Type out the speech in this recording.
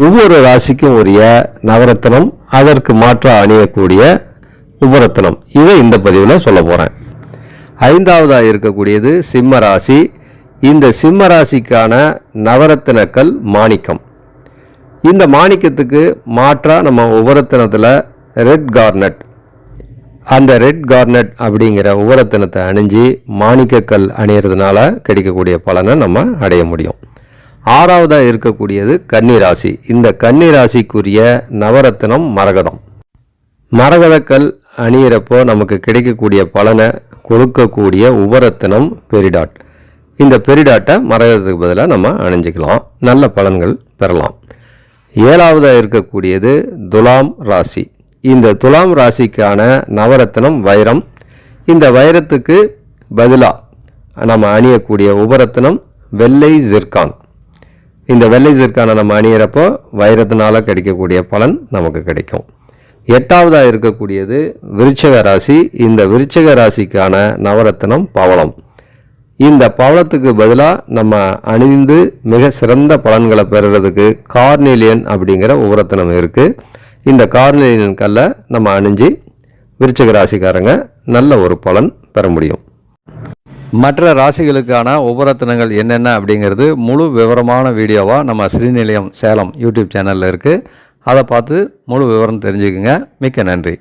ஒவ்வொரு ராசிக்கும் உரிய நவரத்னம், அதற்கு மாற்றாக அணியக்கூடிய உபரத்னம், இதை இந்த பதிவில் சொல்ல போகிறேன். ஐந்தாவதாக இருக்கக்கூடியது சிம்ம ராசி. இந்த சிம்ம ராசிக்கான நவரத்தினக்கல் மாணிக்கம். இந்த மாணிக்கத்துக்கு மாற்றாக நம்ம உபரத்தினத்தில் ரெட் கார்னட், அந்த ரெட் கார்னட் அப்படிங்கிற உபரத்தினத்தை அணிஞ்சு மாணிக்கக்கல் அணியறதுனால கிடைக்கக்கூடிய பலனை நம்ம அடைய முடியும். ஆறாவதாக இருக்கக்கூடியது கன்னிராசி. இந்த கன்னிராசிக்குரிய நவரத்தினம் மரகதம். மரகதக்கல் அணியிறப்போ நமக்கு கிடைக்கக்கூடிய பலனை கொடுக்கக்கூடிய உபரத்தினம் பெரிடாட். இந்த பெரிடாட்டை மரகதத்துக்கு பதிலாக நம்ம அணிஞ்சிக்கலாம், நல்ல பலன்கள் பெறலாம். ஏழாவதாக இருக்கக்கூடியது துலாம் ராசி. இந்த துலாம் ராசிக்கான நவரத்தினம் வைரம். இந்த வைரத்துக்கு பதிலாக நம்ம அணியக்கூடிய உபரத்தினம் வெள்ளை ஜிர்கான். இந்த வெள்ளை ஜிர்கானை நம்ம அணியிறப்போ வைரத்தினால கிடைக்கக்கூடிய பலன் நமக்கு கிடைக்கும். எட்டாவதாக இருக்கக்கூடியது விருச்சிக ராசி. இந்த விருச்சிக ராசிக்கான நவரத்தினம் பவளம். இந்த பவளத்துக்கு பதிலாக நம்ம அணிந்து மிக சிறந்த பலன்களை பெறுறதுக்கு கார்னேலியன் அப்படிங்கிற உபரத்தினம் இருக்குது. இந்த கார்னேலியன் கல்லை நம்ம அணிஞ்சு விருச்சிக ராசிக்காரங்க நல்ல ஒரு பலன் பெற முடியும். மற்ற ராசிகளுக்கான உபரத்தினங்கள் என்னென்ன அப்படிங்கிறது முழு விவரமான வீடியோவாக நம்ம ஸ்ரீநிலையம் சேலம் யூடியூப் சேனலில் இருக்குது. அதை பார்த்து முழு விவரம் தெரிஞ்சுக்குங்க. மிக்க நன்றி.